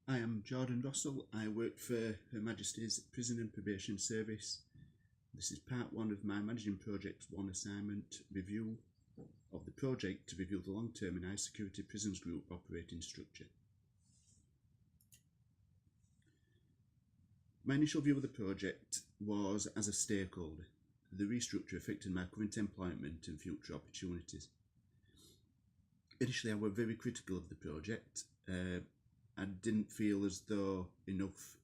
I am Jordan Rossell. I work for Her Majesty's Prison and Probation Service. This is part one of my Managing Project 1 assignment review of the project to review the long-term and high-security prisons group operating structure. My initial view of the project was as a stakeholder. The restructure affected my current employment and future opportunities. Initially, I was very critical of the project. I didn't feel as though enough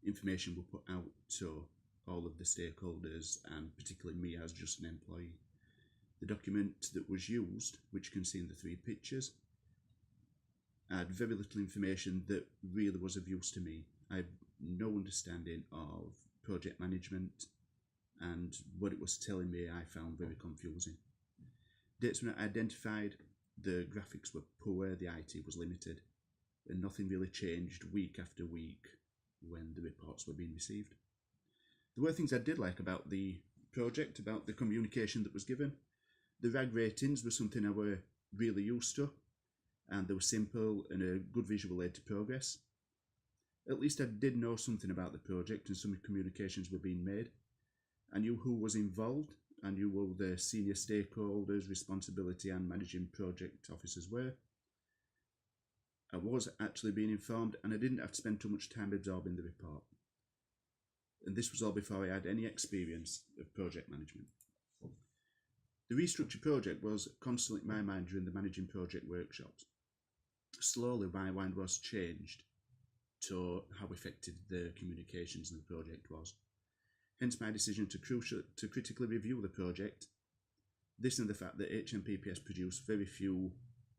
information were put out to all of the stakeholders, and particularly me as just an employee. The document that was used, which you can see in the 3 pictures, had very little information that really was of use to me. I have no understanding of project management, and what it was telling me I found very confusing. Dates were not identified, the graphics were poor, the IT was limited, and nothing really changed week after week when the reports were being received. There were things I did like about the project, about the communication that was given. The RAG ratings were something I were really used to, and they were simple and a good visual aid to progress. At least I did know something about the project, and some communications were being made. I knew who was involved, I knew who the senior stakeholders, responsibility and managing project officers were. I was actually being informed, and I didn't have to spend too much time absorbing the report. And this was all before I had any experience of project management. The restructure project was constantly in my mind during the managing project workshops. Slowly my mind was changed to how effective the communications in the project was. Hence my decision to critically review the project. This and the fact that HMPPS produced very few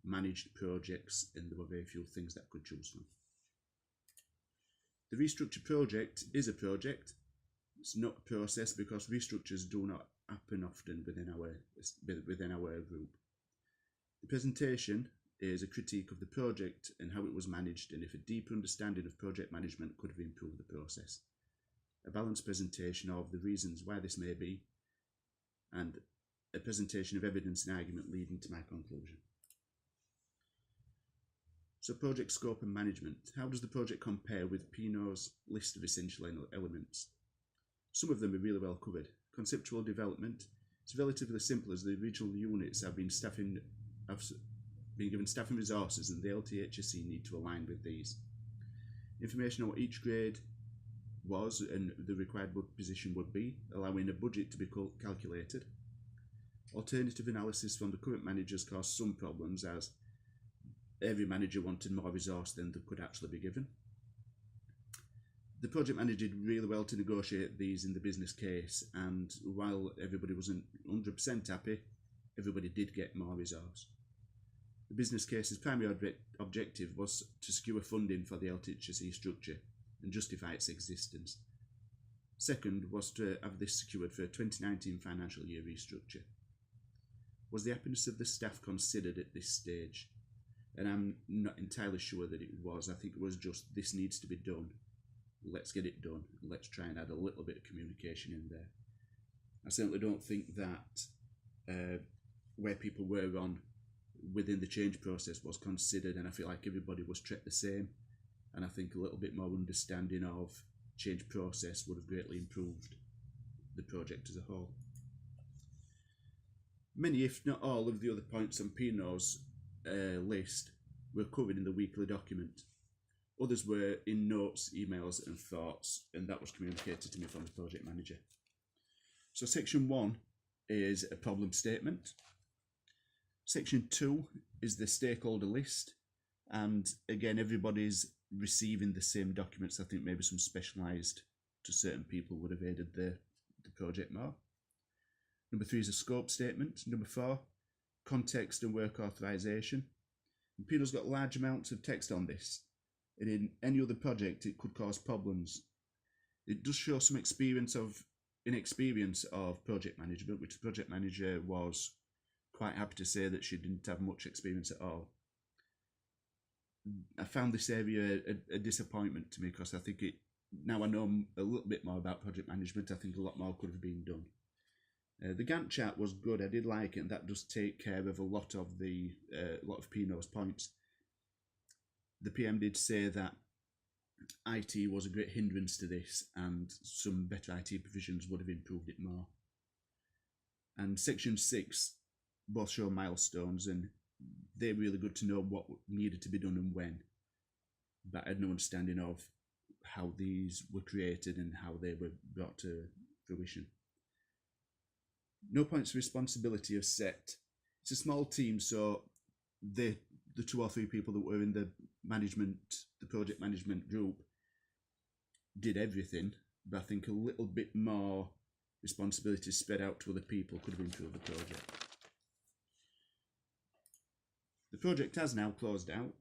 managed projects, and there were very few things that I could choose from. The restructure project is a project. It's not a process, because restructures do not happen often within our group. The presentation is a critique of the project and how it was managed, and if a deeper understanding of project management could have improved the process. A balanced presentation of the reasons why this may be, and a presentation of evidence and argument leading to my conclusion. So project scope and management. How does the project compare with P&O's list of essential elements? Some of them are really well covered. Conceptual development is relatively simple, as the regional units have been given staffing resources, and the LTHSC need to align with these. Information on what each grade was and the required position would be, allowing a budget to be calculated. Alternative analysis from the current managers caused some problems, as every manager wanted more resource than they could actually be given. The project manager did really well to negotiate these in the business case, and while everybody wasn't 100% happy, everybody did get more resource. The business case's primary objective was to secure funding for the LTHSE structure and justify its existence. Second was to have this secured for a 2019 financial year restructure. Was the happiness of the staff considered at this stage? And I'm not entirely sure that it was. I think it was just, this needs to be done. Let's get it done. Let's try and add a little bit of communication in there. I certainly don't think that where people were on within the change process was considered, and I feel like everybody was treated the same. And I think a little bit more understanding of change process would have greatly improved the project as a whole. Many, if not all, of the other points on P&O's list were covered in the weekly document. Others were in notes, emails and thoughts, and that was communicated to me from the project manager. So section 1 is a problem statement. Section 2 is the stakeholder list, and again everybody's receiving the same documents. I think maybe some specialised to certain people would have aided the project more. Number 3 is a scope statement. Number 4, context and work authorisation. P&O's got large amounts of text on this, and in any other project it could cause problems. It does show some inexperience of project management, which the project manager was quite happy to say that she didn't have much experience at all. I found this area a disappointment to me, because I think now I know a little bit more about project management, I think a lot more could have been done. The Gantt chart was good. I did like it, and that does take care of a lot of P&O's points. The PM did say that IT was a great hindrance to this, and some better IT provisions would have improved it more. And Section 6 both show milestones, and they're really good to know what needed to be done and when, but I had no understanding of how these were created and how they were brought to fruition. No points of responsibility are set. It's a small team, so the 2 or 3 people that were in the project management group did everything, but I think a little bit more responsibility spread out to other people could have improved the project. The project has now closed out.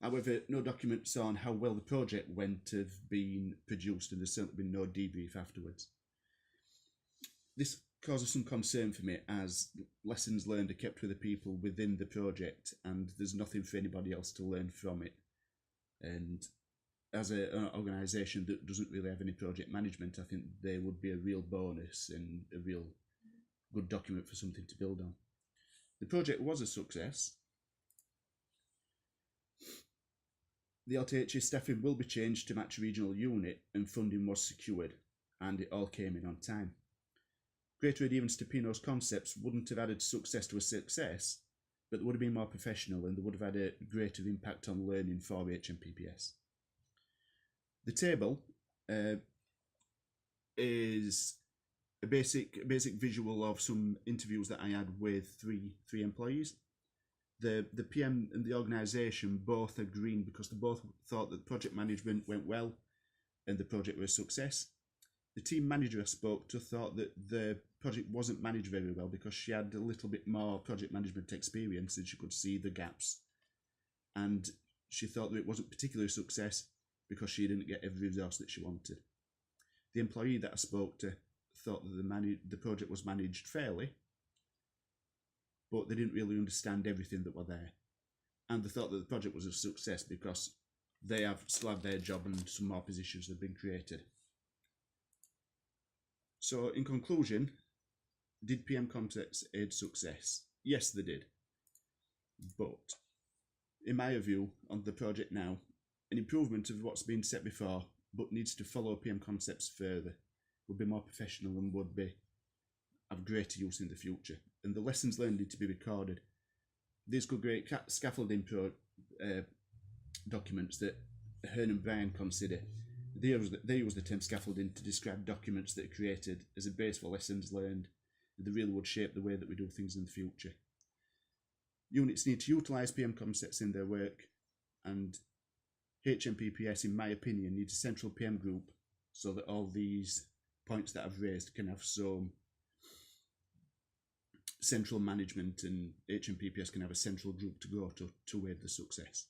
However, no documents on how well the project went have been produced, and there's certainly been no debrief afterwards. This causes some concern for me, as lessons learned are kept with the people within the project, and there's nothing for anybody else to learn from it. And as an organisation that doesn't really have any project management, I think they would be a real bonus and a real good document for something to build on. The project was a success. The LTHA staffing will be changed to match regional unit, and funding was secured, and it all came in on time. Greater adherence to Pino's concepts wouldn't have added success to a success, but they would have been more professional, and they would have had a greater impact on learning for HMPPS. The table is a basic visual of some interviews that I had with three employees. The PM and the organisation both agreed, because they both thought that the project management went well and the project was a success. The team manager I spoke to thought that the project wasn't managed very well because she had a little bit more project management experience and she could see the gaps. And she thought that it wasn't particularly a success because she didn't get every resource that she wanted. The employee that I spoke to thought that the project was managed fairly, but they didn't really understand everything that were there. And they thought that the project was a success because they still have their job and some more positions have been created. So in conclusion, did PM concepts aid success? Yes, they did. But in my view on the project now, an improvement of what's been set before, but needs to follow PM concepts further, would be more professional and would be of greater use in the future. And the lessons learned need to be recorded. These good great scaffolding documents that Hearn and Bryan consider, they use the term scaffolding to describe documents that are created as a base for lessons learned. They really would shape the way that we do things in the future. Units need to utilise PM concepts in their work, and HMPPS, in my opinion, needs a central PM group so that all these points that I've raised can have some central management, and HMPPS can have a central group to go to aid the success.